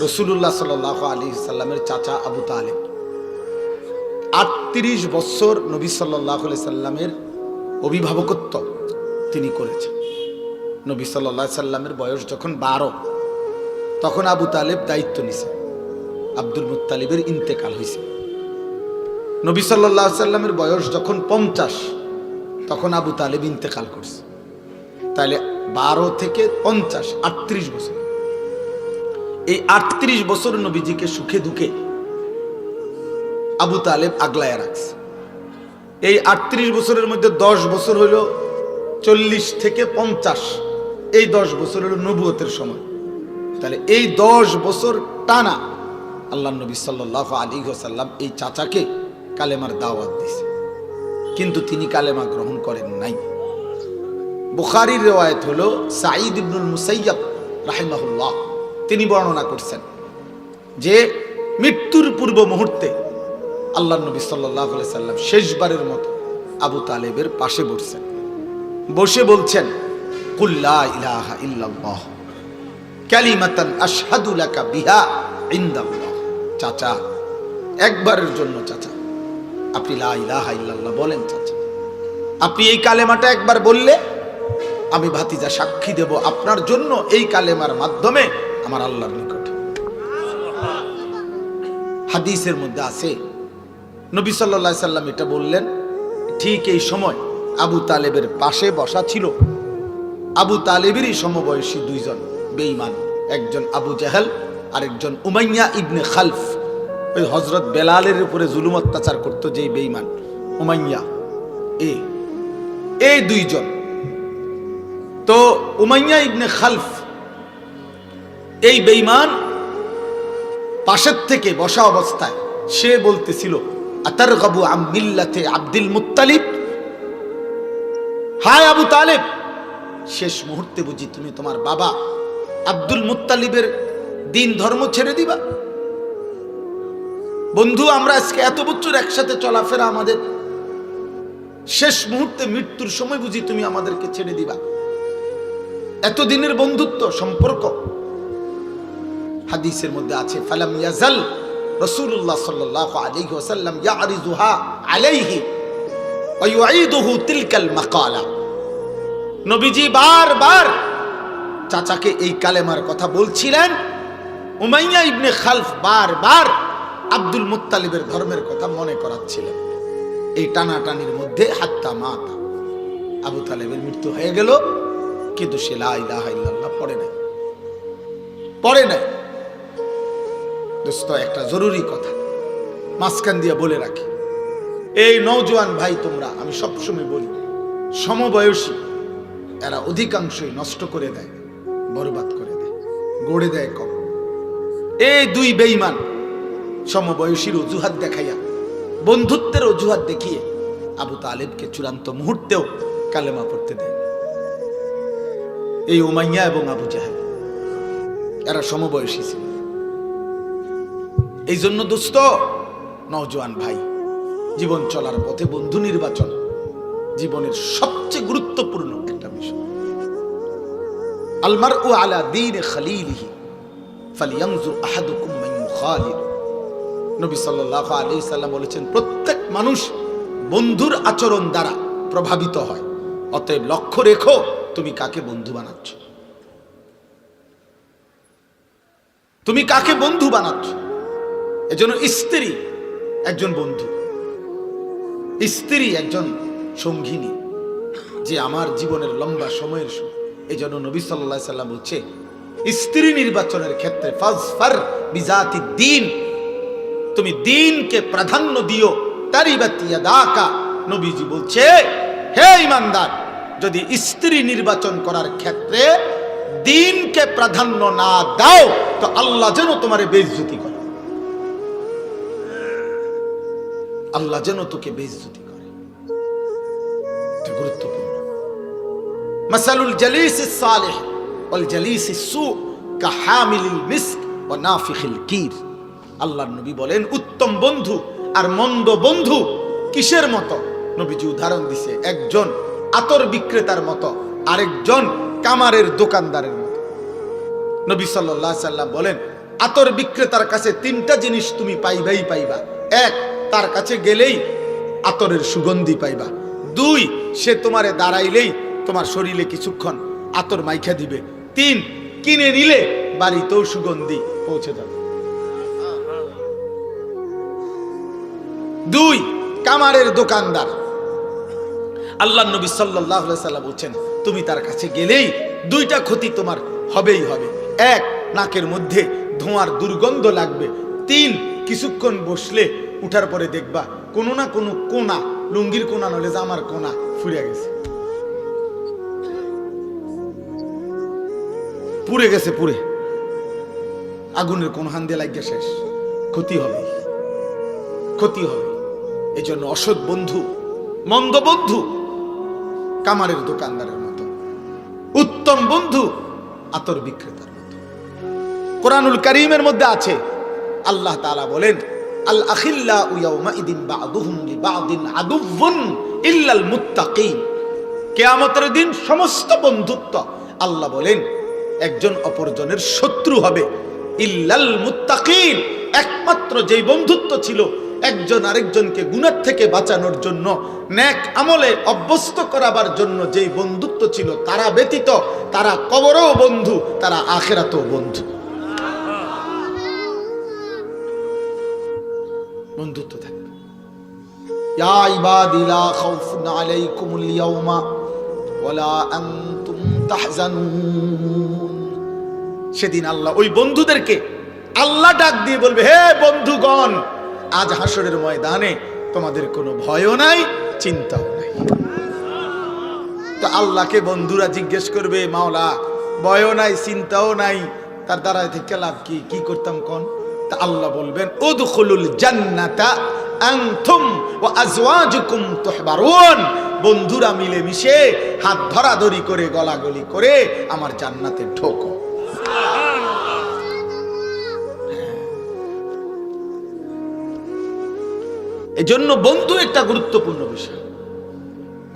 রাসূলুল্লাহ সাল্লাল্লাহু আলাইহি সাল্লামের চাচা আবু তালেব ৩৮ বছর নবী সাল্লাল্লাহু আলাইহি সাল্লামের অভিভাবকত্ব তিনি করেছেন। নবী সাল্লাল্লাহু আলাইহি সাল্লামের বয়স যখন ১২, তখন আবু তালেব দায়িত্ব নিছে। আব্দুল মুত্তালিবের ইন্তেকাল হয়েছে। নবী সাল্লাল্লাহু আলাইহি সাল্লামের বয়স যখন ৫০, তখন আবু তালেব ইন্তেকাল করছে। তাহলে ১২ থেকে ৫০, ৩৮ বছর। এই ৩৮ বছর নবীজিকে সুখে দুঃখে আবু তালেব আগলায় রাখছে। এই ৩৮ বছরের মধ্যে ১০ বছর হইল ৪০ থেকে ৫০, এই ১০ বছর হলো নবুয়তের সময়। তাহলে এই ১০ বছর টানা আল্লাহ নবী সাল্লাল্লাহু আলাইহি ওয়াসাল্লাম এই চাচাকে কালেমার দাওয়াত দিয়েছে, কিন্তু তিনি কালেমা গ্রহণ করেন নাই। বুখারীর riwayat হলো সাঈদ ইবনুল মুসাইয়াব রাহিমাহুল্লাহ, তিনি বর্ণনা করছেন যে মৃত্যুর পূর্ব মুহূর্তে আল্লাহ নবী সাল্লাল্লাহু আলাইহি সাল্লাম শেষবারের মতো আবু তালেবের পাশে বসছেন, বসে বলছেন, কুল লা ইলাহা ইল্লাল্লাহ কালিমাতান আশহাদু লাকা বিহা ইনদাল্লাহ। চাচা, একবারের জন্য চাচা আপনি লা ইলাহা ইল্লাল্লাহ বলেন। চাচা, আপনি এই কালেমাটা একবার বললে আমি ভাতিজা সাক্ষী দেব আপনার জন্য এই কালেমার মাধ্যমে আমার আল্লাহর নিকটে। হাদিসের মধ্যে আছে নবী সাল্লাল্লাহু আলাইহি সাল্লাম এটা বললেন, ঠিক এই সময় আবু তালেবের পাশে বসা ছিল আবু তালেবেরই সমবয়সী দুইজন বেঈমান, একজন আবু জাহেল আর একজন উমাইয়া ইবনে খালফ। ওই হযরত বেলালের উপরে জুলুম অত্যাচার করতো যেই বেঈমান উমাইয়া, এই দুইজন। তো উমাইয়া ইবনে খালফ এই বেঈমান পাশের থেকে বসা অবস্থায় সে বলতেছিল, আতারগাবু আম মিল্লাতে আব্দুল মুত্তালিব। হায় আবু তালেব, শেষ মুহূর্তে বুঝি তুমি তোমার বাবা আব্দুল মুত্তালিবের দিন ধর্ম ছেড়ে দিবা? বন্ধু, আমরা আজকে এত বছর একসাথে চলাফেরা, আমাদের শেষ মুহূর্তে মৃত্যুর সময় বুঝি তুমি আমাদেরকে ছেড়ে দিবা? এতদিনের বন্ধুত্ব সম্পর্ক। হাদিসের মধ্যে আছে, ফালাম ইয়াজাল রাসূলুল্লাহ সাল্লাল্লাহু আলাইহি ওয়াসাল্লাম ইয়ারিজুহা আলাইহি ওয়া ইউঈদুহু তিলকাল মাকালা। নবীজি বারবার চাচাকে এই কালেমার কথা বলছিলেন, উমাইয়া ইবনে খালফ বারবার আব্দুল মুত্তালিবের ধর্মের কথা মনে করাচ্ছিলেন। এই টানাটানির মধ্যে হাত্তা মাতা, আবু তালেবের মৃত্যু হয়ে গেল, কিন্তু সে লা ইলাহা ইল্লাল্লাহ পড়ে নাই। দোস্ত, একটা জরুরি কথা মাঝখান দিয়ে বলে রাখি, এই নওজোয়ান ভাই তোমরা, আমি সবসময় বলি, সমবয়সী এরা অধিকাংশই নষ্ট করে দেয়, বরবাদ করে দেয়, গড়ে দেয় কম। এই দুই বেঈমান সমবয়সীর অজুহাত দেখাইয়া, বন্ধুত্বের অজুহাত দেখিয়ে আবু তালেবকে চূড়ান্ত মুহূর্তেও কালেমা পড়তে দেয়। এই উমাইয়া এবং আবু জাহেল এরা সমবয়সী ছিল। এই জন্য দোস্ত, নওজোয়ান ভাই, জীবন চলার পথে বন্ধু নির্বাচন জীবনের সবচেয়ে গুরুত্বপূর্ণ একটা বিষয়। আল মারউ আলা দীন খলিলিহি ফালইয়ানজুর আহাদুকুম মান ইউখালিল। নবী সাল্লাল্লাহু আলাইহি সাল্লাম বলেছেন, প্রত্যেক মানুষ বন্ধুর আচরণ দ্বারা প্রভাবিত হয়, অতএব লক্ষ্য রেখো তুমি কাকে বন্ধু বানাচ্ছ, তুমি কাকে বন্ধু বানাচ্ছ। এজন্য স্ত্রী একজন বন্ধু, স্ত্রী একজন সঙ্গিনী, যে আমার জীবনের লম্বা সময়ের। এই জন্য নবী সাল্লাল্লাহু আলাইহি সাল্লাম বলছে, স্ত্রী নির্বাচনের ক্ষেত্রে ফাজফার বিজাতি দ্বীন, তুমি দ্বীনকে প্রাধান্য দিও। তারিবাত ইয়াদাকা, নবীজি বলছে, হে ঈমানদার, যদি স্ত্রী নির্বাচন করার ক্ষেত্রে দ্বীনকে প্রাধান্য না দাও তো আল্লাহ যেন তোমারে বেইজ্জতি করে, আল্লাহ যেন তোকে বেইজ্জতি করে। এটা গুরুত্বপূর্ণ। মাসালুল জালিসিস সালিহ ওয়াল জালিসিস সু কাহামিলিল মিস্ক ওয়া নাফিখিল কির। আল্লাহর নবী বলেন, উত্তম বন্ধু আর মন্দ বন্ধু কিসের মতো? নবীজি উদাহরণ দিছে, একজন আতর বিক্রেতার মতো, আরেকজন কামারের দোকানদারের মতো। নবী সাল্লাল্লাহু আলাইহি সাল্লাম বলেন, আতর বিক্রেতার কাছে তিনটা জিনিস তুমি পাইবাই পাইবা। এক, তার কাছে গেলেই আতরের সুগন্ধি পাইবা। দুই, সে তোমারে দাঁড়াইলেই তোমার শরীরে কিছুক্ষণ আতর মাইখা দিবে। তিন, কিনে নিলে বাড়িতেও সুগন্ধি পৌঁছে যাবে। দুই, কামারের দোকানদার। আল্লাহ নবী সাল্লাল্লাহু আলাইহি সাল্লাম বলেন, তুমি তার কাছে গেলেই দুইটা ক্ষতি তোমার হবেই হবে। এক, নাকের মধ্যে ধোঁয়ার দুর্গন্ধ লাগবে। তিন, কিছুক্ষণ বসলে উঠার পরে দেখবা কোনো না কোনো কোনা, লুঙ্গির কোনা নলে জামার কোনা ফুরে গেছে, পুড়ে গেছে, পুড়ে আগুনের কোন হান দিয়ে লাগিয়ে শেষ। ক্ষতি হবে, ক্ষতি হবে। এই জন্য অসৎ বন্ধু, মন্দ বন্ধু কামারের দোকানদারের মতো, উত্তম বন্ধু আতর বিক্রেতার মতো। কোরআনুল কারীমের মধ্যে আছে, আল্লাহ তাআলা বলেন, আল আখিল্লাউ ইয়াউমাইদিন বা'দুহুম লিবা'দিন আদুউন ইল্লাল মুত্তাকিন। কিয়ামতের দিন সমস্ত বন্ধুত্ব, আল্লাহ বলেন, একজন অপরজনের শত্রু হবে, ইল্লাল মুত্তাকিন, একমাত্র যেই বন্ধুত্ব ছিল একজন আরেকজনকে গুনাহ থেকে বাঁচানোর জন্য, নেক আমলে অভ্যস্ত করাবার জন্য যেই বন্ধুত্ব ছিল, তারা ব্যতীত তারা কবরেও বন্ধু, তারা আখিরাতেও বন্ধু। বন্ধুত্ব থাকবে। ইয়া ইবাদি লা খাউফুন আলাইকুমুল ইয়াওমা ওয়ালা আনতুম তাহজানুন। সেদিন আল্লাহ ওই বন্ধুদেরকে আল্লাহ ডাক দিয়ে বলবে, হে বন্ধুগণ, আজ হাসরের ময়দানে তোমাদের কোনো ভয়ও নাই, চিন্তাও নাই। তো আল্লাহকে বন্ধুরা জিজ্ঞেস করবে, মাওলা ভয়ও নাই, চিন্তাও নাই, তার দ্বারা থেকে লাভ কি? কি করতাম কোন? তা আল্লাহ বলবেন, উদখুলুল জান্নাতা আনতুম ওয়া আজওয়াজুকুম তুহবারুন। বন্ধুরা মিলে মিশে হাত ধরাধরি করে গলাগলি করে আমার জান্নাতে ঢোকো। এজন্য বন্ধু একটা গুরুত্বপূর্ণ বিষয়,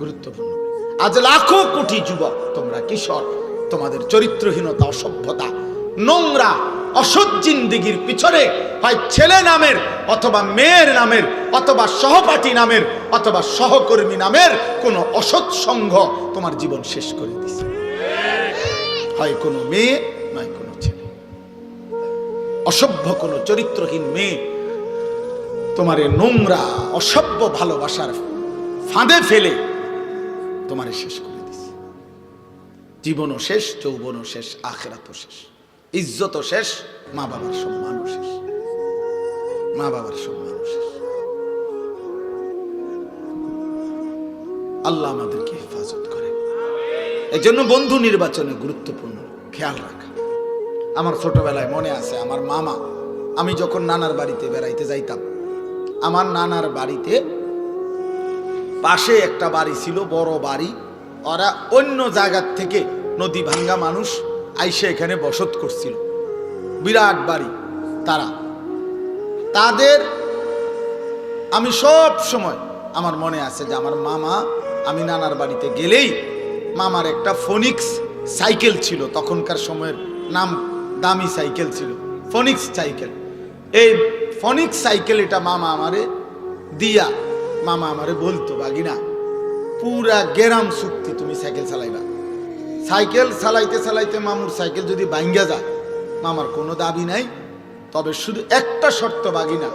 গুরুত্বপূর্ণ। আজ লাখো কোটি যুবক, তোমরা কিশোর, তোমাদের চরিত্রহীনতা, অসভ্যতা, নোংরা অসৎ জিন্দেগির পিছনে হয় ছেলে নামের অথবা মেয়ের নামের অথবা সহপাঠী নামের অথবা সহকর্মী নামের কোন অসৎ সংঘ তোমার জীবন শেষ করে দিছে। হয় কোনো মেয়ে, নয় কোনো ছেলে। অসভ্য কোনো চরিত্রহীন মেয়ে তোমারে নোংরা অসভ্য ভালোবাসার ফাঁদে ফেলে তোমারে শেষ করে দিছে। জীবনও শেষ, যৌবনও শেষ, আখিরাতও শেষ, ইজ্জতও শেষ, মা বাবার সম্মানও শেষ, মা বাবার সম্মানও শেষ। আল্লাহ আমাদেরকে হেফাজত করেন। এই জন্য বন্ধু নির্বাচনে গুরুত্বপূর্ণ খেয়াল রাখা। আমার ছোটবেলায় মনে আছে, আমার মামা, আমি যখন নানার বাড়িতে বেড়াইতে যাইতাম, আমার নানার বাড়িতে পাশে একটা বাড়ি ছিল, বড় বাড়ি। ওরা অন্য জায়গার থেকে নদী ভাঙ্গা মানুষ আইসে এখানে বসত করছিল, বিরাট বাড়ি। তাদের আমি সব সময় আমার মনে আছে যে আমার মামা, আমি নানার বাড়িতে গেলেই মামার একটা ফোনিক্স সাইকেল ছিল, তখনকার সময়ের নাম দামি সাইকেল ছিল, ফোনিক্স সাইকেল। এই ফোনিক্স সাইকেল এটা মামা আমারে দিয়া, মামা আমারে বলতো, বাগিনা পুরা গেরাম চুক্তি তুমি সাইকেল চালাইবা। সাইকেল চালাইতে চালাইতে মামুর সাইকেল যদি ভাঙ্গা যায়, মামার কোনো দাবি নাই, তবে শুধু একটা শর্ত, বাগিনা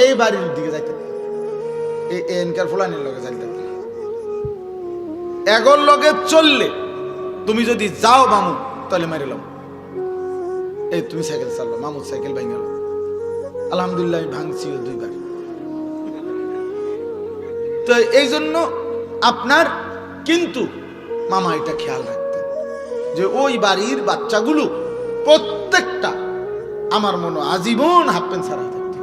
এই বাড়ির দিকে যাইতে, এনকার ফুলানির লগে যাইতে, এগোর লগে চললে তুমি যদি যাও মামু, তাহলে মারিলাম। এই তুমি সাইকেল চাললো, মামুর সাইকেল ভাঙ্গা। আলহামদুলিল্লাহ আমি ভাঙছি 2 বার। তো এই জন্য আপনার কিন্তু মামা এটা খেয়াল রাখতেন যে ওই বাড়ির বাচ্চাগুলো প্রত্যেকটা আমার মনে আজীবন হাফ প্যান্ট ছাড়া থাকত।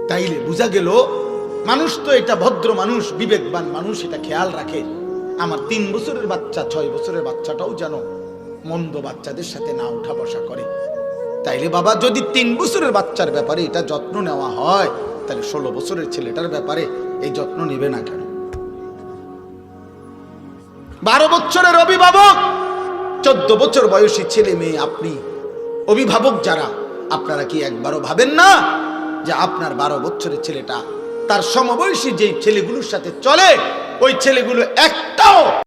তাইলে বোঝা গেল মানুষ তো এটা ভদ্র মানুষ, বিবেকবান মানুষ, এটা খেয়াল রাখে আমার 3 বছরের বাচ্চা 6 বছরের বাচ্চাটাও যেন মন্দ বাচ্চাদের সাথে না উঠা বসা করে। তাইলে বাবা যদি 3 বছরের বাচ্চার ব্যাপারে এটা যত্ন নেওয়া হয়, তাহলে 16 বছরের ছেলেটার ব্যাপারে এই যত্ন নেবে না কেন? 12 বছরের অভিভাবক 14 বছর বয়সী ছেলে মেয়ে, আপনি অভিভাবক যারা, আপনারা কি একবারও ভাবেন না যে আপনার 12 বছরের ছেলেটা তার সমবয়সী যেই ছেলেগুলোর সাথে চলে, ওই ছেলেগুলো একটাও